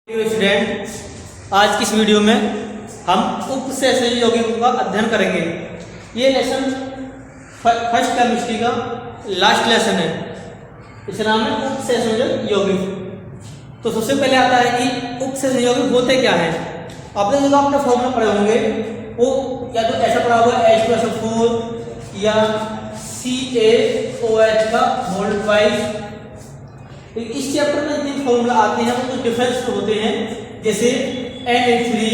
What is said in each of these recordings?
Student, आज की इस वीडियो में हम उपसहसंयोगी यौगिकों का अध्ययन करेंगे। ये लेसन फर्स्ट केमिस्ट्री का लास्ट लेसन है। इसका नाम है उपसहसंयोगी यौगिक। तो सबसे पहले आता है कि उपसहसंयोगी यौगिक होते क्या हैं। आपने जो अपने फॉर्मूला पढ़े होंगे वो या तो ऐसा पढ़ा होगा H2SO4 या CaOH का होल ट्वाइस। इस चैप्टर में जितने फॉर्मूला आते हैं वो तो डिफरेंस होते हैं, जैसे Na3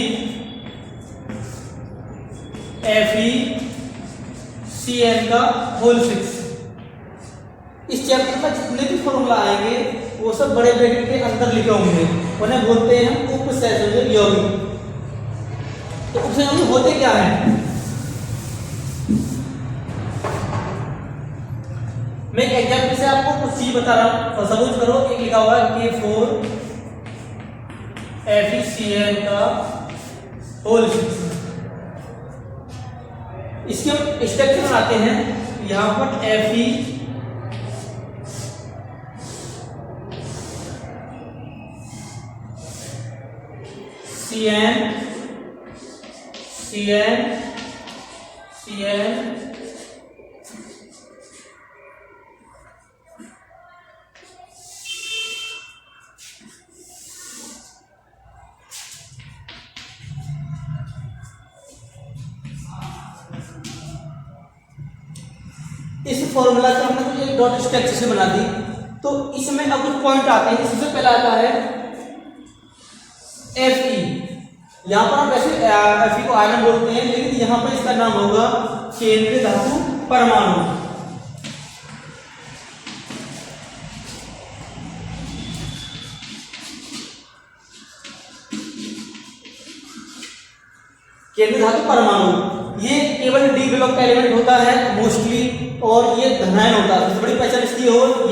FeCN का होल 6। इस चैप्टर में जितने भी फॉर्मूला आएंगे वो सब बड़े ब्रैकेट के अंदर लिखे होंगे, उन्हें बोलते हैं हम उपसहसंयोगी यौगिक। तो उपसहसंयोगी होते क्या हैं? मैं एग्जाम्पल से आपको कुछ चीज बता रहा हूं। और सपोज करो एक लिखा हुआ है K4 FeCN का होल 6। इसके हम स्ट्रक्चर बनाते हैं। यहां पर CN इस फॉर्मूला को हमने कुछ एक डॉट स्ट्रक्चर से बना दी। तो इसमें अब कुछ पॉइंट आते हैं। सबसे पहला आता है Fe। यहाँ पर हम वैसे Fe को आयरन बोलते हैं, लेकिन यहाँ पर इसका नाम होगा केंद्रीय धातु परमाणु। केंद्रीय धातु परमाणु ये केवल डी ब्लॉक का एलिमेंट होता है मोस्टली, और ये धनायन होता है। सबसे बड़ी पहचान इसकी ये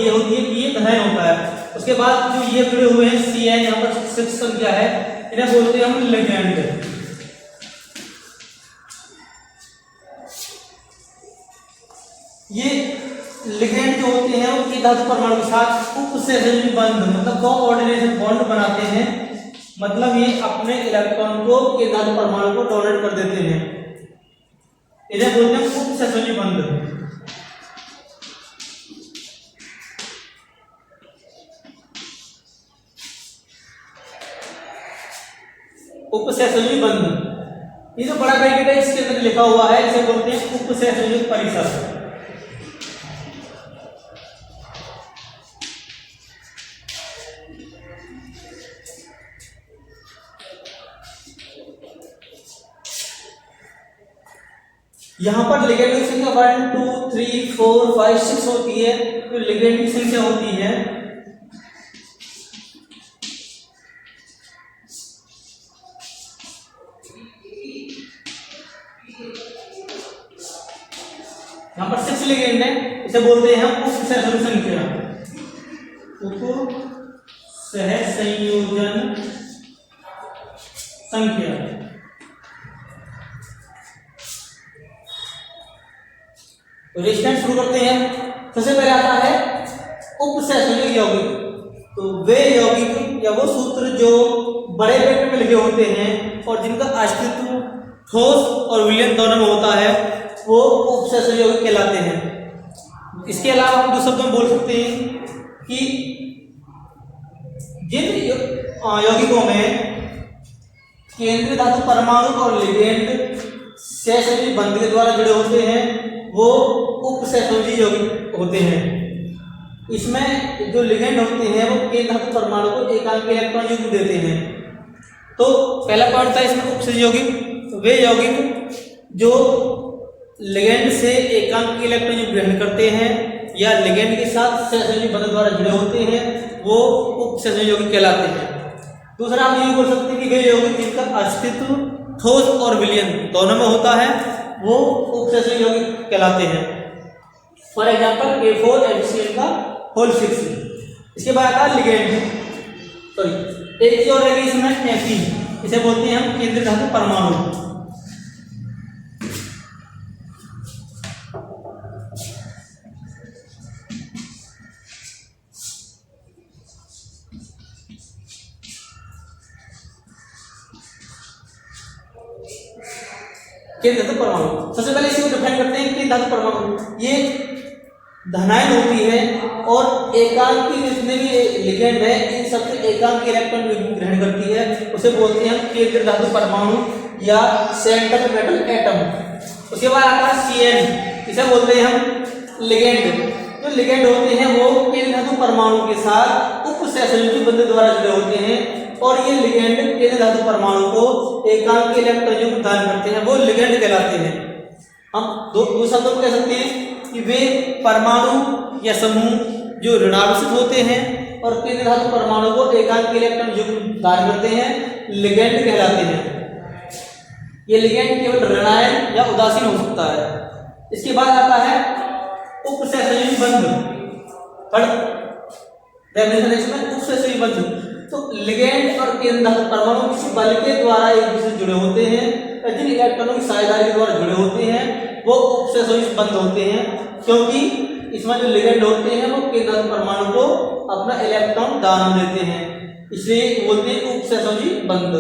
होती है कि ये धनायन होता है। उसके बाद जो ये जुड़े हुए हैं Cn, यहाँ पर 6 संख्या है, इन्हें बोलते हैं हम लिगेंड। ये लिगेंड जो होते हैं वो के धातु परमाणु के साथ उपसहसंयोजी बंध मतलब कोऑर्डिनेशन बॉन्ड बनाते हैं। मतलब ये अपने इलेक्ट्रॉन को के धातु परमाणु को डोनेट कर देते हैं। इन्हें बोलते हैं उपसहसंयोजी बंध। उपसहसंयोजी बंध, ये जो बड़ा ब्रैकेट है इसके अंदर लिखा हुआ है, इसे बोलते हैं उपसहसंयोजी परिसर। यहां पर लिगेंड की संख्या 1 2 3 4 5 6 होती है। तो लिगेंड की संख्या होती है यहां पर 6 लिगेंड है, इसे बोलते हैं हम उपसहसंयोजन संख्या। उपसहसंयोजन संख्या। तो रेस्टेंट शुरू करते हैं। सबसे पहले आता है उपसहसंयोगी यौगिक। तो वे यौगिक या वो सूत्र जो बड़े ब्रैकेट में लिखे होते हैं और जिनका अस्तित्व ठोस और विलयन दोनों में होता है वो उपसहसंयोगी यौगिक कहलाते हैं। इसके अलावा हम दूसरे शब्दों में बोल सकते हैं कि जिन यौगिकों में केंद्रीय धातु परमाणु और लिगेंड सहसंयोजी बंध के द्वारा जुड़े होते हैं वो उपसहसंयोजी यौगिक होते हैं। इसमें जो लिगेंड होते हैं वो केंद्रीय धातु परमाणु को एकांक इलेक्ट्रॉन युग्म देते हैं। तो पहला पॉइंट था इसमें उपसहसंयोजी यौगिक, वे यौगिक जो लिगेंड से एकांक इलेक्ट्रॉन युग्म ग्रहण करते हैं या लिगेंड के साथ सहसंयोजी बंध द्वारा जुड़े होते हैं वो उपसहसंयोजी यौगिक कहलाते हैं। दूसरा हम ये बोल सकते हैं कि वे यौगिक जिनका अस्तित्व ठोस और विलयन दोनों में होता है वो उपसहसंयोजी यौगिक कहलाते हैं। फॉर एग्जांपल K4 FeCN का होल 6। इसके बाद आता है लिगेंड। सॉरी, एक चीज और रहेगी इसमें Fe, इसे बोलते हैं हम केंद्रीय धातु परमाणु। केंद्र धातु परमाणु। सबसे पहले इसी को डिफाइन करते हैं केंद्र धातु परमाणु। ये धनायन होती है और एकांकी जितने भी लिगेंड है इन सबसे एकांकी इलेक्ट्रॉन ग्रहण करती है, उसे बोलते हैं केंद्र धातु परमाणु या सेंट्रल मेटल एटम। उसके बाद आता है CN, इसे बोलते हैं हम लिगेंड। जो लिगेंड होते हैं वो केंद्र धातु परमाणु के साथ उपसहसंयोजी बंध द्वारा जुड़े होते हैं और ये लिगेंड केंद्र धातु परमाणु को एकांकी इलेक्ट्रॉन जो प्रदान करते हैं वो लिगेंड कहलाते हैं। हम दो शब्दों को कह सकते हैं कि वे परमाणु या समूह जो ऋणावेशित होते हैं और केंद्र धातु परमाणु को एकांकी इलेक्ट्रॉन जो प्रदान करते हैं लिगेंड कहलाते हैं। ये लिगेंड केवल ऋणायन या उदासीन हो सकता है। इसके बाद आता है उपसहसंयोजी बंध। डेफिनेशन में उपसहसंयोजी बंध, तो लिगेंड और केंद्र धातु परमाणु किसी बल के द्वारा एक दूसरे से जुड़े होते हैं, जिन इलेक्ट्रॉनों की साझेदारी के द्वारा जुड़े होते हैं वो उपसहसंयोजी बंध होते हैं, क्योंकि इसमें जो लिगेंड होते हैं वो केंद्र धातु परमाणु को अपना इलेक्ट्रॉन दान देते हैं, इसलिए बोलते हैं उपसहसंयोजी बंध।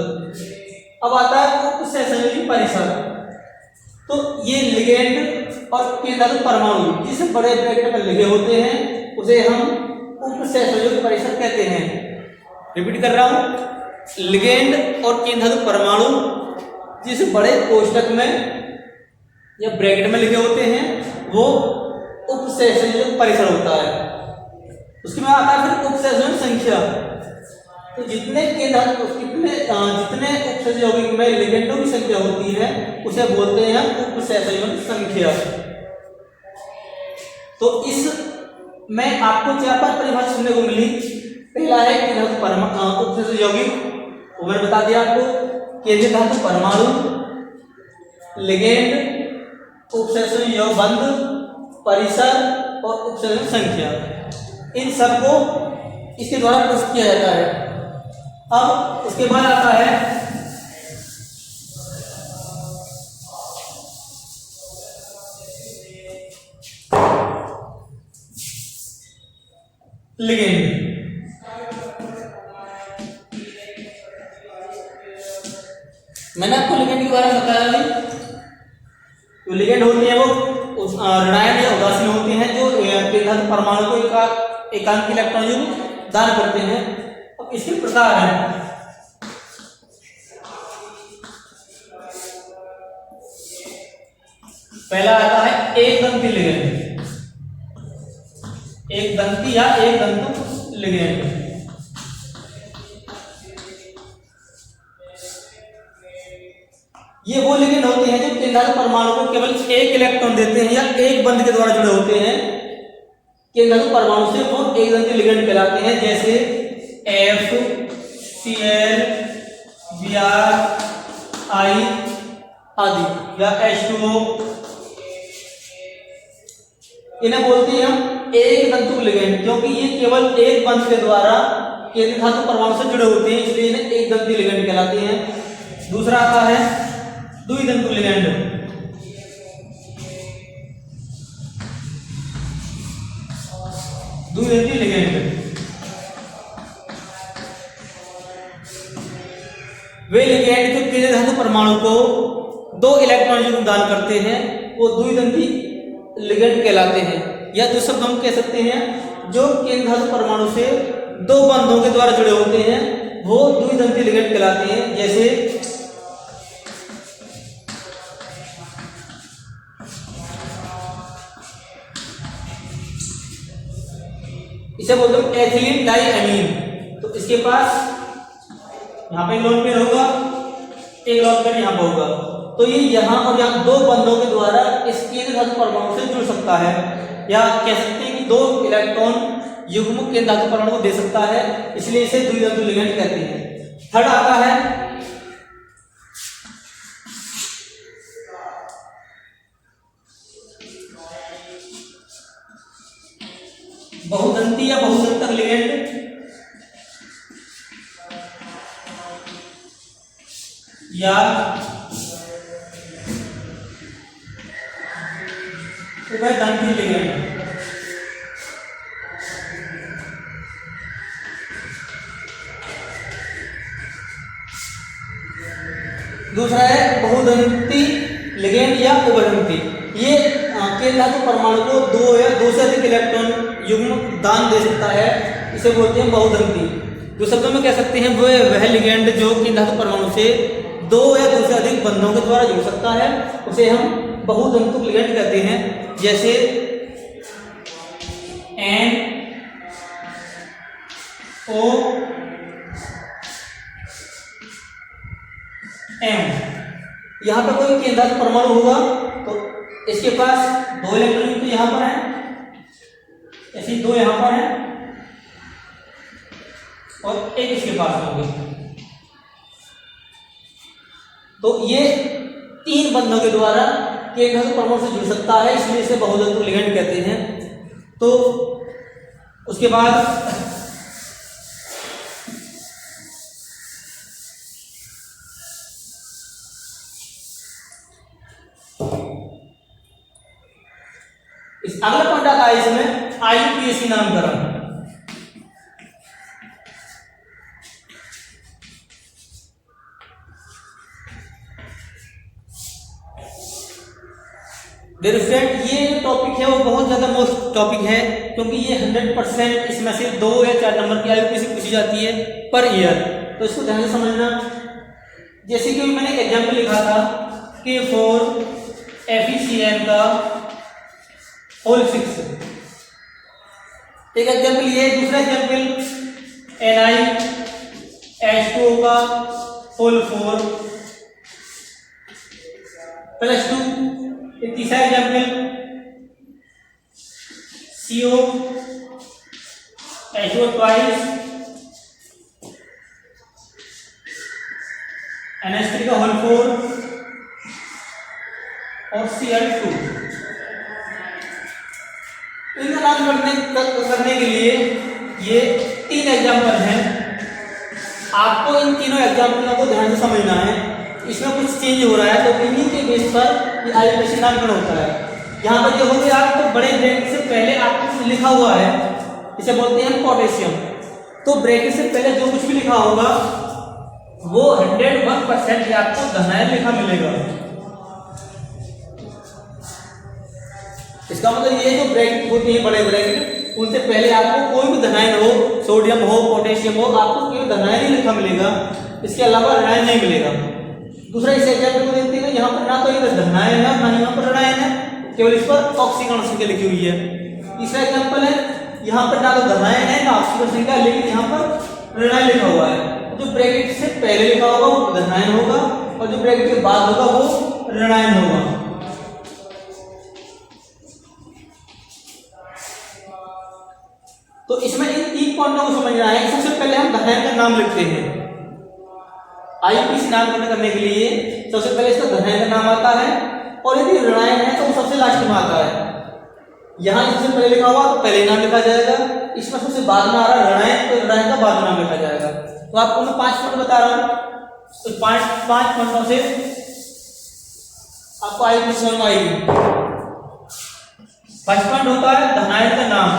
अब आता है उपसहसंयोजी परिसर। तो ये लिगेंड और केंद्र धातु परमाणु जिस बड़े ब्रैकेट में लगे होते हैं उसे हम उपसहसंयोजी परिसर कहते हैं। रिपीट कर रहा हूं, लिगेंड और केंद्र धातु परमाणु जिस बड़े कोष्टक में या ब्रैकेट में लिखे होते हैं वो उपसहसंयोजी परिसर होता है। उसके बाद आता है फिर उपसहसंयोजी संख्या। तो जितने उपसहसंयोजी यौगिक में लिगेंडों की संख्या होती है उसे बोलते हैं उपसहसंयोजी संख्या। तो इस में आपको 4-5 परिभाषा सुनने को मिली। पहला है केंद्र धातु उपसहसंयोजी यौगिक, वो मैंने बता दिया आपको। केंद्र धातु परमाणु, लिगेंड, उपसहसंयोजी यौगिक बंध, परिसर और उपसहसंयोजी संख्या, इन सबको इसके द्वारा प्रस्तुत किया जाता है। अब उसके बाद आता है लिगेंड। मैंने आपको लिगेंड के बारे में बताया नहीं। तो लिगेंड होती है वो ऋणायन या उदासीन होते हैं जो केंद्र धातु परमाणु को एकांकी इलेक्ट्रॉन दान करते हैं। अब इसके प्रकार हैं। पहला आता है एक दंती लिगेंड, एक दंती या एक दंतु लिगेंड। ये वो लिगेंड होते हैं जो केंद्र धातु परमाणु को केवल एक इलेक्ट्रॉन देते हैं या एक बंध के द्वारा जुड़े होते हैं। केंद्र धातु परमाणु से वो एक दंती लिगेंड कहलाते हैं, जैसे FCl, Br, I आदि या H2O। इन्हें बोलते हैं हम एक दंतु लिगेंड, क्योंकि ये केवल एक बंध के द्वारा केंद्र धातु परमाणु से जुड़े होते हैं, इसलिए इन्हें एक दंती लिगेंड कहलाते हैं। दूसरा आता है द्विदंतु लिगेंड। द्विदंती लिगेंड वे लिगेंड जो केंद्र धातु परमाणु को 2 इलेक्ट्रॉन जो दान करते हैं वो द्विदंती लिगेंड कहलाते हैं। या दूसरा शब्द हम कह सकते हैं जो केंद्र धातु परमाणु से 2 बंधों के द्वारा जुड़े होते हैं वो द्विदंती लिगेंड कहलाते हैं, जैसे इसे बोलते हैं एथिलीन डाइअमीन। तो इसके पास यहाँ पे लोन पेयर होगा, एक लोन पेयर यहाँ पे होगा, तो ये यहाँ और यहाँ 2 बंधों के द्वारा इस केंद्र धातु परमाणु से जुड़ सकता है, या कह सकते हैं कि 2 इलेक्ट्रॉन युग्म केंद्र धातु परमाणु को दे सकता है, इसलिए इसे द्विदंतु लिगेंड कहते हैं। थर्ड आता है बहुदंती या बहुसंतक लिगेंड। या उभयदंती लिगेंड। दूसरा है बहुदंती लिगेंड या उभयनिष्ठ, ये केंद्र धातु परमाणु को दो या दो से अधिक इलेक्ट्रॉन युग्म दान दे सकता है, इसे बोलते हैं बहुधंती। जो शब्दों में कह सकते हैं वह लिगेंड जो केंद्र धातु परमाणु से दो या दो से अधिक बंधों के द्वारा जुड़ सकता है, उसे हम बहुधंतुक लिगेंड कहते हैं। जैसे NOM, यहाँ पर कोई केंद्र धातु परमाणु होगा तो इसके पास दो इलेक्ट्रॉन तो यहाँ पर है, ऐसे दो यहाँ पर है और एक इसके पास होंगे, तो ये तीन बंधों के द्वारा केंद्र धातु परमाणु से जुड़ सकता है, इसलिए इसे बहुधंतुक लिगेंड कहते हैं। तो उसके बाद इस अगला पॉइंट आता है इसमें IUPAC नामकरण। ये जो टॉपिक है वो बहुत ज्यादा मोस्ट टॉपिक है, क्योंकि ये 100% इसमें से 2 या 4 नंबर की IUPAC पूछी जाती है पर ईयर, तो इसको ध्यान से समझना। जैसे कि मैंने एक एग्जाम्पल लिखा था K4 FeCN का होल 6, एक एग्जाम्पल ये। दूसरा एग्जाम्पल NiH2O का होल 4 +2। एक तीसरा एग्जाम्पल COH2O ट्वाइस NH3 का होल 4 और Cl2। इनका नाम करने के लिए ये 3 एग्जाम्पल हैं, आपको इन तीनों एग्जाम्पलों को ध्यान से समझना है। इसमें कुछ चेंज हो रहा है तो इन्हीं के बेस पर ये IUPAC नामकरण होता है। यहाँ पर जो होंगे आपको बड़े ब्रैकेट से पहले आपको लिखा हुआ है, इसे बोलते हैं पोटेशियम, तो ब्रैकेट से पहले जो कुछ भी लिखा होगा वो 101% आपको धनायन लिखा मिलेगा। इसका मतलब ये जो ब्रैकेट होती है बड़े ब्रैकेट, उनसे पहले आपको कोई भी धनायन हो, सोडियम हो, पोटेशियम हो, आपको केवल धनायन ही लिखा मिलेगा, इसके अलावा ऋणायन नहीं मिलेगा। दूसरा इस एग्जाम्पल को देखते हैं, यहाँ पर ना तो इधर धनायन है ना यहाँ पर ऋणायन है, केवल इस पर ऑक्सीकरण संख्या लिखी हुई है। तीसरा एग्जाम्पल है, यहाँ पर ना तो धनायन है ना ऑक्सीकरण संख्या, लेकिन यहाँ पर ऋणायन लिखा हुआ है। जो ब्रैकेट से पहले लिखा होगा वो धनायन होगा और जो ब्रैकेट के बाद होगा वो ऋणायन होगा। तो इसमें इन 3 पॉइंटों को समझना है। सबसे पहले हम धनायन का नाम लिखते हैं। IUPAC नामकरण करने के लिए सबसे पहले इसका धनायन का नाम आता है, और यदि ऋणायन है तो वो सबसे लास्ट में आता है। यहाँ इससे पहले लिखा हुआ तो पहले नाम लिखा जाएगा, इसमें सबसे बाद में आ रहा है ऋणायन तो ऋणायन का बाद में नाम लिखा जाएगा। तो आपको मैं 5 पॉइंट बता रहा हूँ, तो 5 पॉइंटों से आपको IUPAC समझ में आएगी। फर्स्ट पॉइंट होता है धनायन का नाम।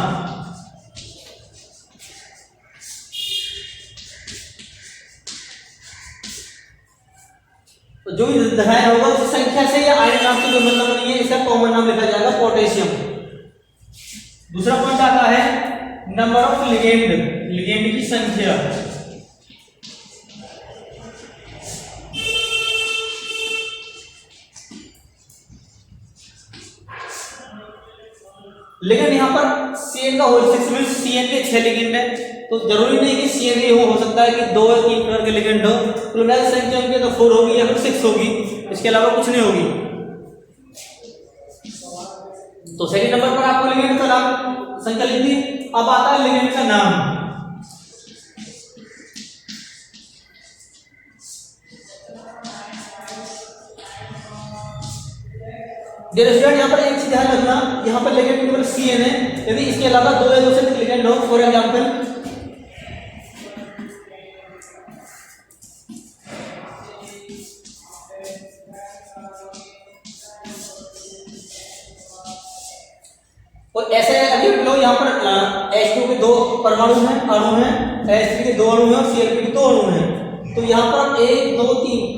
तो जो भी धनायन होगा उस संख्या से या आयन नाम से कोई मतलब नहीं है, इसका कॉमन नाम लिखा जाएगा पोटेशियम। दूसरा पॉइंट आता है नंबर ऑफ लिगेंड, लिगेंड की संख्या। लेकिन यहाँ पर CN का होल 6 में CN के 6 लिगेंड है, तो जरूरी नहीं कि CN ही हो सकता है कि 2 या 3 प्रकार के लिगेंड हो। प्लूरल संख्या उनकी तो 4 होगी या फिर 6 होगी, इसके अलावा कुछ नहीं होगी। तो सेकंड नंबर पर आपको लिगेंड का नाम संख्या लिख दी। अब आता है लिगेंड का नाम। यहाँ पर एक चीज ध्यान रखना, यहाँ पर लिगेंड केवल CN है, यदि इसके अलावा 2 या 2 से अधिक लिगेंड हो, फॉर एग्जांपल और ऐसे अभी लो यहाँ पर H2 के 2 परमाणु हैं, अणु हैं, H3 के 2 अणु हैं और Cl2 के 2 अणु हैं। तो यहाँ पर 1 2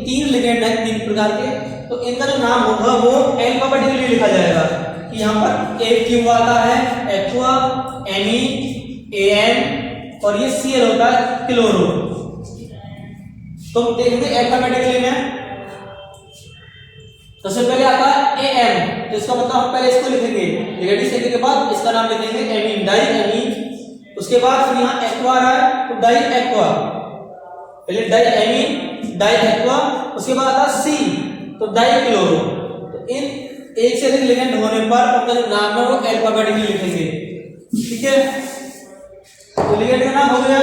3 लिगेंड है 3 प्रकार के, तो इनका जो नाम होगा वो अल्फाबेटिकली लिखा जाएगा कि यहाँ पर ए क्यू आता है एक्वा, एमी, एन और ये सीएल होता है क्लोरो। तो देखेंगे अल्फाबेटिकली में तो सबसे पहले आता है एएम, तो इसका मतलब हम पहले इसको लिखेंगे, लेडीज लिखने के बाद इसका नाम लिखेंगे एमीन, डाई एमीन। उसके बाद फिर यहाँ एक्वा रहा है तो डाई एक्वा, पहले डाई एमीन डाई एक्वा। उसके बाद आता है सी तो डाई क्लोरो। तो इन एक से अधिक लिगेंड होने पर उनका जो नाम है वो अल्फाबेटिकली लिखेंगे, ठीक है। तो लिगेंड का नाम हो गया।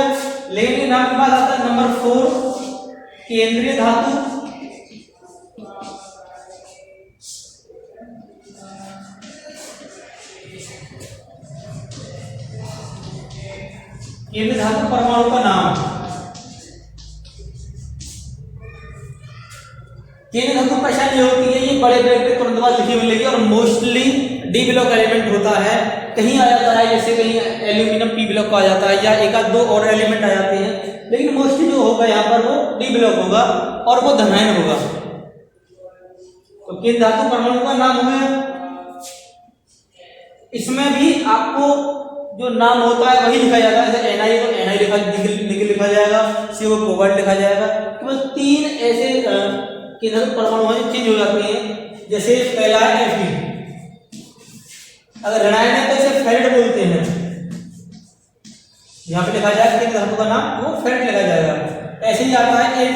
लिगेंड के नाम के बाद आता है नंबर 4 केंद्रीय धातु। केंद्रीय धातु परमाणु का नाम। केंद्रीय धातु पहचान ये होती है, ये बड़े ब्रैकेट में तुरंत बाद लिखी मिलेगी और मोस्टली डी ब्लॉक एलिमेंट होता है। कहीं आ जाता है जैसे कहीं एल्यूमिनियम पी ब्लॉक आ जाता है या एक आध दो और एलिमेंट आ जाते हैं, लेकिन मोस्टली जो होगा यहाँ पर वो डी ब्लॉक होगा और वो धनायन होगा। तो केंद्रीय धातु परमाणु का नाम हो गया। इसमें भी आपको जो नाम होता है वही लिखा जाता है, जैसे एनआई तो एनआई निकल लिखा जाएगा, सीओ कोबाल्ट लिखा जाएगा। केवल 3 ऐसे केंद्रीय धातु परमाणु हैं चेंज हो जाते हैं। जैसे पहला है Fe, अगर ऋणायन है तो इसे फेरिड बोलते हैं, यहाँ पे लिखा जाएगा केंद्रीय धातु का नाम वो फेरिड लिखा जाएगा। ऐसे ही आता है Ag,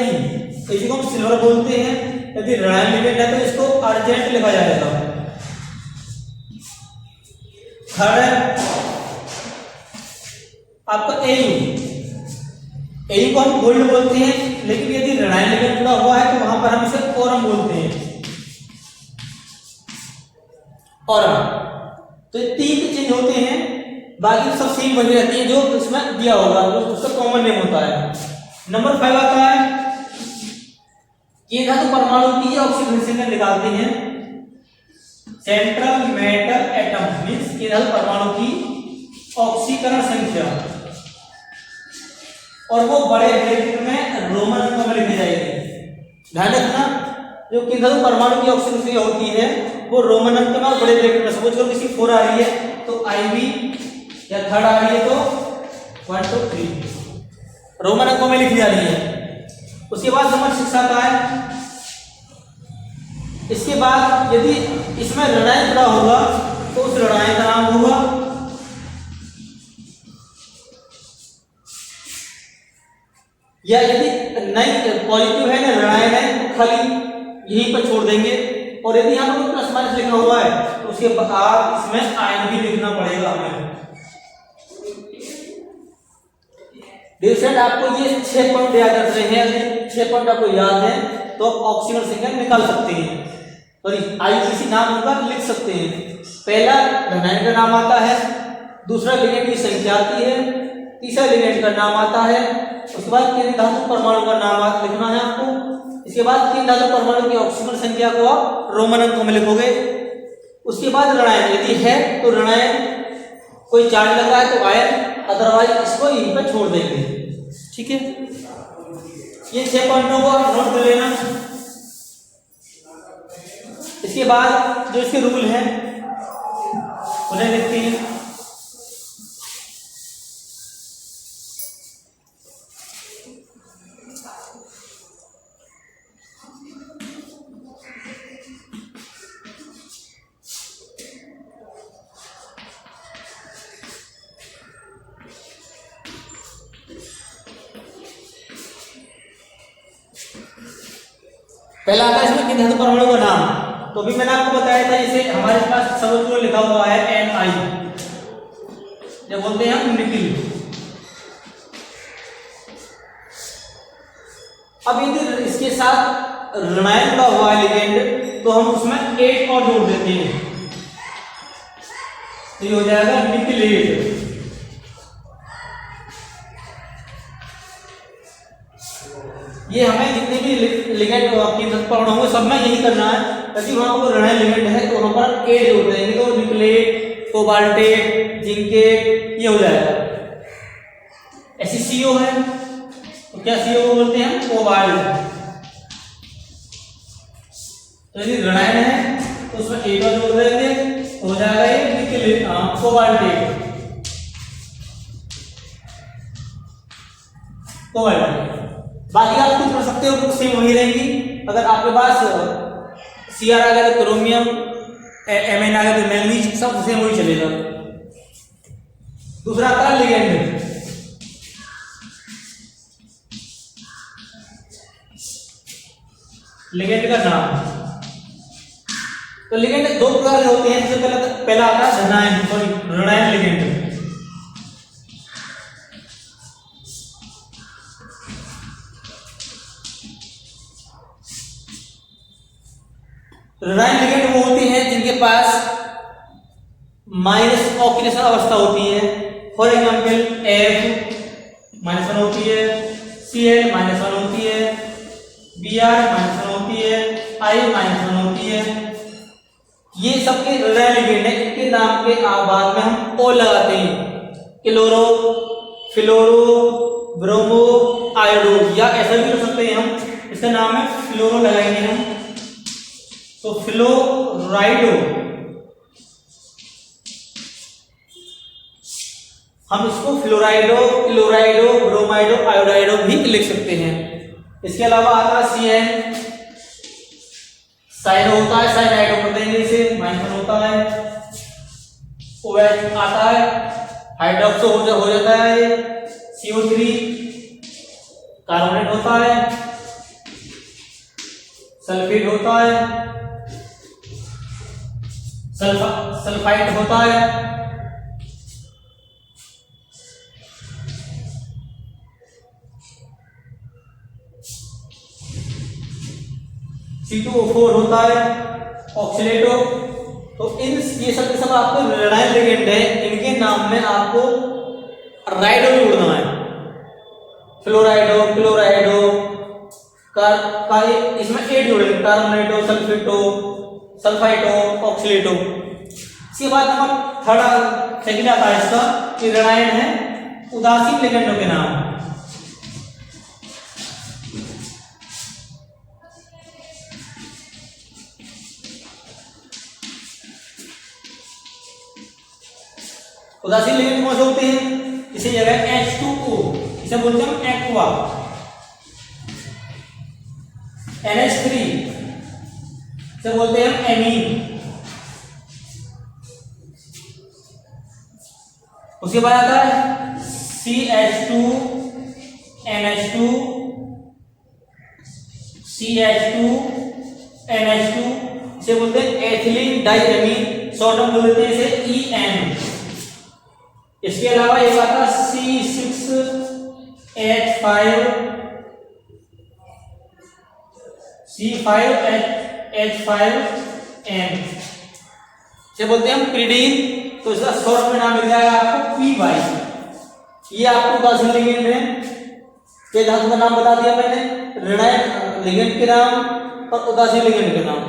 इसी को हम सिल्वर बोलते हैं। यदि ऋणायन लिगेंड है तो इसको अर्जेंट लिखा जाएगा। थर्ड है आपका Au को हम गोल्ड बोलते हैं, लेकिन यदि ऋणायन लिगेंड जुड़ा हुआ है तो वहां पर हम इसे ओरम बोलते हैं, ओरम। तो ये 3 चेंज होते हैं, बाकी सब सेम बनी रहती है जो उसमें दिया होगा, जो उसका कॉमन नेम होता है। नंबर 5 आता है केंद्रीय धातु परमाणु की ऑक्सीडेशन निकालते हैं सेंट्रल मेटल एटम, मींस केंद्रीय धातु परमाणु की ऑक्सीकरण संख्या, और वो बड़े ब्रैकेट में रोमन अंकों में लिखी जाएगी। ध्यान रखना, जो केंद्रीय धातु परमाणु की ऑक्सीकरण संख्या होती है वो रोमन अंक में और बड़े ब्रैकेट में। सपोज करो किसी 4 आ रही है तो आईवी, या 3rd आ रही है तो 1 2 3 रोमन अंकों में लिखी जा रही है। उसके बाद नंबर 6 आता है। इसके बाद यदि इसमें ऋणायन जुड़ा होगा तो उस ऋणायन का नाम होगा, या यदि नहीं पॉजिटिव है ना ऋणायन है तो खाली यहीं पर छोड़ देंगे। और यदि यहाँ पर प्लस माइनस लिखा हुआ है तो उसके बाद इसमें आयन भी लिखना पड़ेगा हमें। डिफरेंट आपको ये 6 पॉइंट याद रख रहे हैं, अगर 6 पॉइंट आपको याद है तो आप ऑक्सीजन संख्या निकाल सकते हैं और आईसीसी नाम उनका लिख सकते हैं। पहला ऋणायन का नाम आता है, दूसरा लिगेंड की संख्या आती है, तीसरा लिगेंड का नाम आता है, उसके बाद केंद्रीय धातु परमाणु का नाम लिखना है आपको। इसके बाद केंद्रीय धातु परमाणु की ऑक्सीजन संख्या को आप रोमन अंकों में लिखोगे। उसके बाद ऋणायन, यदि है तो ऋणायन, कोई चार्ज लगा है तो आयन, अदरवाइज इसको यहीं पर छोड़ देंगे, ठीक है। ये 6 पॉइंटों को आप नोट कर लेना। इसके बाद जो इसके रूल हैं उन्हें लिखते हैं। पहला आता है इसमें केंद्रीय धातु परमाणु का नाम। तो अभी मैंने आपको बताया था, जैसे हमारे पास सब लिखा हुआ है Ni, जब बोलते हैं हम निकिल। अब यदि इसके साथ ऋणायन जुड़ा हुआ है लिगेंड तो हम उसमें 8 और जोड़ देते हैं, तो ये हो जाएगा निकिलेट। ये हमें जितने भी लिगेंड की परमाणु होंगे सब में यही करना है। यदि वहां पर ऋणायन लिगेंड है तो वहां पर 8 जोड़ देंगे, तो निकलेट, कोबाल्टेट, जिंकेट ये हो जाएगा। ऐसी CO है तो क्या CO को बोलते हैं? कोबाल्ट। तो यदि ऋणायन है तो उसमें एक और जोड़ देंगे तो हो जाएगा ये निकल कोबाल्ट। बाकी आप कुछ पढ़ सकते हो, कुछ सेम वही रहेंगी। अगर आपके पास Cr आ गया तो क्रोमियम, Mn आ गया तो मैंगनीज, सब सेम वही चलेगा। दूसरा आता है लिगेंड। लिगेंड का नाम, तो लिगेंड दो प्रकार के होते हैं। सबसे पहला आता है धनायन, सॉरी ऋणायन लिगेंड। ऋणायन लिगेंड वो होते हैं जिनके पास माइनस ऑक्सीडेशन अवस्था होती है। फॉर एग्जांपल F-1 होती है, Cl-1 होती है, Br-1 होती है, I-1 होती है। ये सबके ऋणायन लिगेंड है। इनके नाम के बाद में हम O लगाते हैं, क्लोरो, फ्लोरो, ब्रोमो, आयोडो, या ऐसा भी कर सकते हैं हम। इसका नाम है फ्लोरो लगाएंगे हम, तो फ्लोराइडो। हम इसको फ्लोराइडो, क्लोराइडो, ब्रोमाइडो, आयोडाइडो भी लिख सकते हैं। इसके अलावा आता है CN, साइनो होता है, साइनाइडो कर देंगे इसे, -1 होता है। OH आता है, हाइड्रोक्सो हो जाता है। CO3 कार्बोनेट होता है, सल्फेट होता है, सल्फाइड होता है। C2O4 होता है, ऑक्सीलेटो। तो इन ये सब आपको ऋणायन लिगेंड है। इनके नाम में आपको राइडो जोड़ना है, फ्लोराइडो, क्लोराइडो का इसमें 8 जोड़ेंगे, कार्बोनेटो, सल्फेटो, सल्फाइटो, ऑक्सीलेटो। इसके बाद नंबर थर्ड सेकंड आता है इसका कि ऋणायन है उदासीन लिगेंडों के नाम। उदासीन लिगेंड कौन से होते हैं? इसी जगह H2O, इसे बोलते हैं एक्वा। NH3 इसे बोलते हैं एमीन। उसके बाद आता है CH2, NH2, CH2, NH2, इसे बोलते हैं एथिलीन डाइएमीन, शॉर्ट में बोल देते हैं इसे EN। इसके अलावा एक आता है C5H5N, इसे बोलते हैं प्रिडीन। तो इसका शॉर्ट में नाम मिल जाएगा आपको PY। ये आपको उदासीन लिगेंड है। ये धातु का नाम बता दिया मैंने, ऋणायन लिगेंड के नाम और उदासीन लिगेंड के नाम।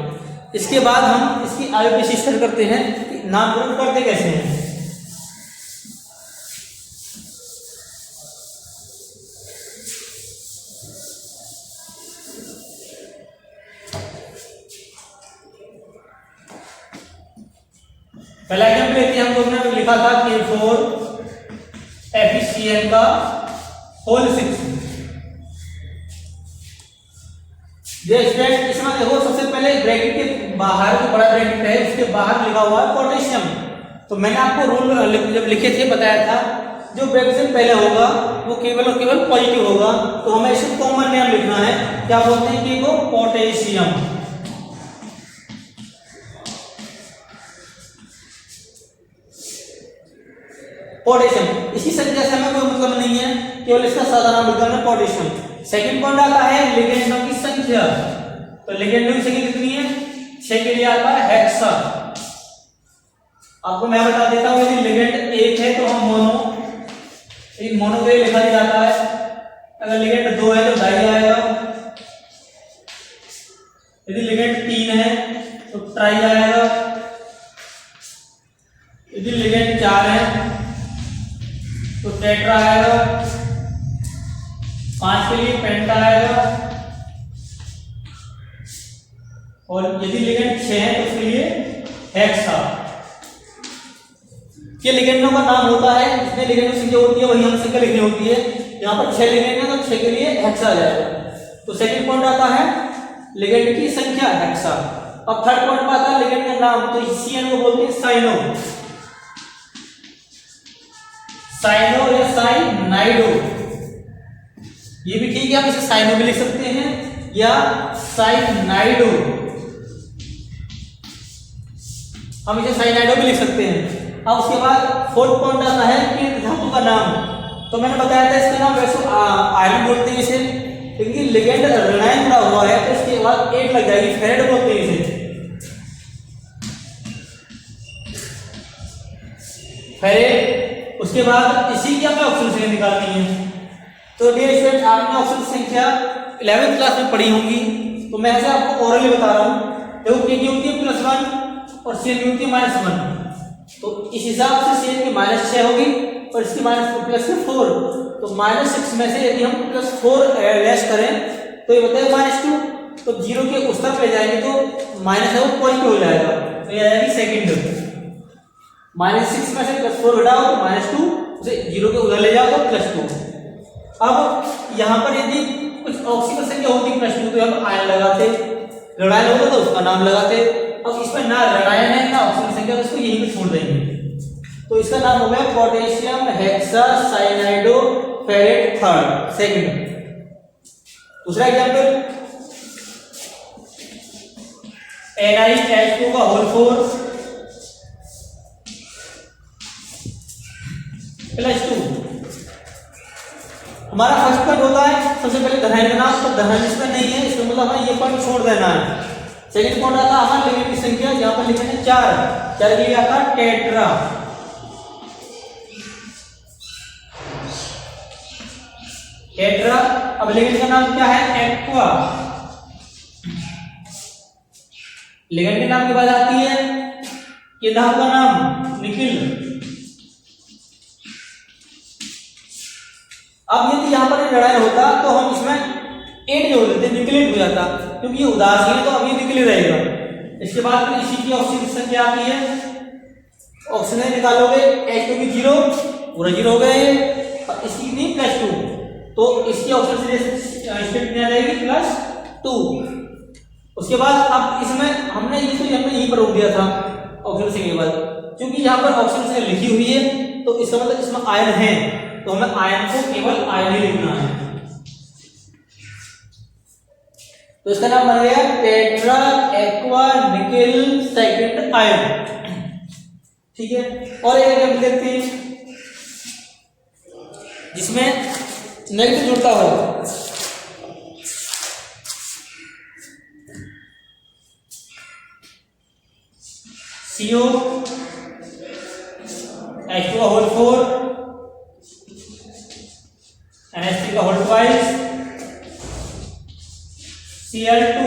इसके बाद हम इसकी आईयूपीएसी स्टडी करते हैं कि नामकरण करते कैसे हैं। पहला एग्जाम्पल लेते हैं, हम लोगों ने लिखा था K4 FeCN का होल 6। ये स्टूडेंट इसमें देखो, सबसे पहले ब्रैकेट के बाहर जो बड़ा ब्रैकेट है उसके बाहर लिखा हुआ है पोटेशियम। तो मैंने आपको रूल जब लिखे थे बताया था, जो ब्रैकेट से पहले होगा वो केवल और केवल पॉजिटिव होगा। तो हमें इसे कॉमन नेम लिखना है, क्या बोलते हैं कि वो पोटेशियम। पोटेशियम, इसकी संख्या से हमें कोई मतलब नहीं है, केवल इसका सादा नाम लिखना है पोटेशियम। सेकंड पॉइंट आता है लिगेंडों की संख्या। तो लिगेंडों की संख्या कितनी है? 6 के लिए आता है हेक्सा। आपको मैं बता देता हूं, यदि लिगेंड 1 है तो हम मोनो के लिए लिखा जाता है। अगर लिगेंड 2 है तो डाई आएगा। यदि लिगेंड 3 है तो ट्राई आएगा। यदि लिगेंड 4 है तो टेट्रा आएगा। 5 के लिए पेंटा आएगा। और यदि लिगेंड 6 है तो उसके लिए हेक्सा। ये लिगेंडों का नाम होता है, जितने लिगेंड की संख्या होती है वही हम संख्या लिखनी होती है। यहाँ पर 6 लिगेंड है तो 6 के लिए हेक्सा आ जाएगा। तो सेकंड पॉइंट आता है लिगेंड की संख्या हेक्सा। अब थर्ड पॉइंट आता है लिगेंड का नाम, तो CN को बोलते हैं साइनो, साइनो या साइनाइडो। ये भी ठीक है, हम इसे साइनो भी लिख सकते हैं या साइनाइडो, हम इसे साइनाइडो भी लिख सकते हैं। अब उसके बाद फोर्थ पॉइंट आता है कि धातु का नाम। तो मैंने बताया था इसका नाम वैसे आयरन बोलते हैं इसे, क्योंकि लिगेंड ऋणायन जुड़ा हुआ है तो इसके बाद 8 लग जाएगी, फेरेट बोलते हैं इसे, फेरेट। उसके बाद इसी की हमें ऑक्सीजन संख्या निकालनी है। तो डियर स्टूडेंट, आपने ऑक्सीजन संख्या 11वीं क्लास में पढ़ी होंगी, तो मैं ऐसे आपको ओरली बता रहा हूँ। देखो के की होती है +1 और CN की होती है -1। तो इस हिसाब से CN की -6 होगी और इसकी +4, तो -6 में से यदि हम +4 लेस करें तो ये बताएगा -2। तो 0 के उस तरफ ले जाएंगे तो माइनस है वो पॉजिटिव हो जाएगा, तो ये आ जाएगी सेकंड। -6 में से +4 घटाओ तो -2, उसे 0 के उधर ले जाओ तो +2। अब यहाँ पर यदि कुछ ऑक्सीजन संख्या होती +2 तो हम आयन लगाते, ऋणायन होगा तो उसका नाम लगाते। अब इसमें ना ऋणायन है ना ऑक्सीजन संख्या, तो इसको यहीं पे छोड़ देंगे। तो इसका नाम हो गया पोटेशियम हेक्सासाइनाइडो फेरेट थर्ड, सेकंड। दूसरा एग्जांपल NiH2 का होल 4 +2। हमारा फर्स्ट पॉइंट होता है सबसे पहले धनायन का नाम, तो धनायन इसमें नहीं है, इसका मतलब हमें ये पॉइंट छोड़ देना है। सेकंड पॉइंट आता है हमारे लिगेंड की संख्या, यहाँ पर लिखे हैं 4 के लिए आता है टेट्रा। टेट्रा। अब लिगेंड का नाम क्या है? एक्वा। लिगेंड के नाम के बाद आती है ये धातु का नाम निकिल। अब यदि यहाँ पर लड़ाई होता तो हम इसमें 8 जोड़ देते, निकलेट हो जाता, क्योंकि ये उदासीन है तो अब ये निकले रहेगा। इसके बाद में इसी की ऑक्सीजन संख्या आती है, ऑक्सीजन निकालोगे H2 की 0 पूरा 0 हो गए, और इसकी कितनी +2, तो इसकी ऑक्सीजन स्टेट कितनी आ जाएगी +2। उसके बाद अब इसमें हमने ये तो हमने यहीं पर रोक दिया था ऑक्सीजन संख्या के बाद, क्योंकि यहाँ पर ऑक्सीजन संख्या लिखी हुई है तो इसका मतलब इसमें आयन है, तो हमें आयन को केवल आयन ही लिखना है। तो इसका नाम बन गया tetra aqua nickel second ion. ठीक है, और एक एग्जांपल देखते हैं जिसमें नेगेटिव जुड़ता हो। CO H2 का होल 4 NH3 का होल 5 Cl2।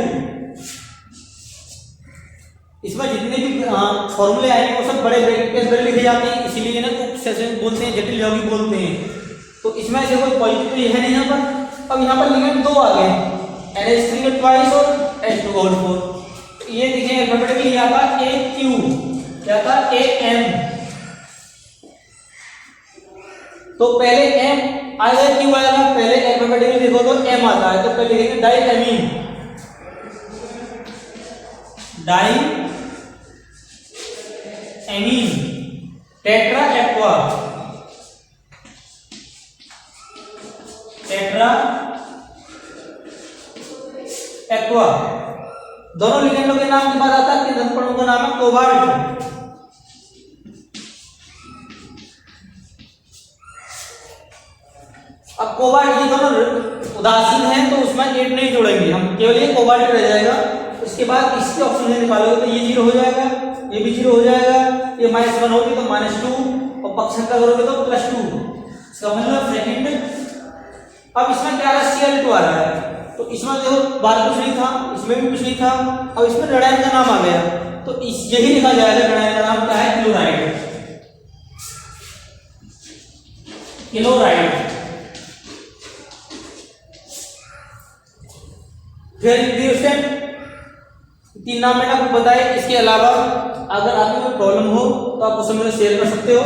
इसमें जितने भी फॉर्मूले आएंगे वो सब बड़े ब्रैकेट के अंदर लिखे जाते हैं, इसीलिए ना उपसेशन बोलते हैं, जटिल यौगिक बोलते हैं। तो इसमें से कोई पॉजिटिव तो ये है नहीं यहाँ पर। अब यहाँ पर लिगेंड 2 आ गए, NH3 का ट्वाइस और H2 का होल 4। ये देखें अल्फाबेटिकली यहाँ था AQ, क्या था AM, तो पहले M आएगा Q आएगा, पहले अल्फाबेटिकली देखो तो M आता है, तो पहले लिखेंगे diamine, diamine, tetra aqua, tetra aqua. दोनों लिगेंडों के नाम के बाद आता है कि धनपणों का नाम है कोबाल्ट। अब कोबाल्ट ये दोनों उदासीन हैं तो उसमें 8 नहीं जोड़ेंगे हम, केवल ये कोबाल्ट रह जाएगा। उसके बाद इसके ऑक्सीजन निकालोगे तो ये 0 हो जाएगा, ये भी 0 हो जाएगा, ये -1 होगी तो -2 और पक्षांतर करोगे तो +2, इसका मतलब सेकंड। अब इसमें क्या आ रहा है? Cl2 आ रहा है, तो इसमें देखो बार कुछ नहीं था, इसमें भी कुछ नहीं था, अब इसमें ऋणायन का नाम आ गया, तो इस यही लिखा जाएगा ऋणायन का नाम क्या है? Chloride, chloride. फिर 3 नाम मैंने आपको बताए। इसके अलावा अगर आपको कोई प्रॉब्लम हो तो आप उससे मुझे शेयर कर सकते हो,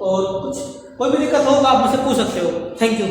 और कुछ कोई भी दिक्कत हो तो आप मुझसे पूछ सकते हो। Thank you.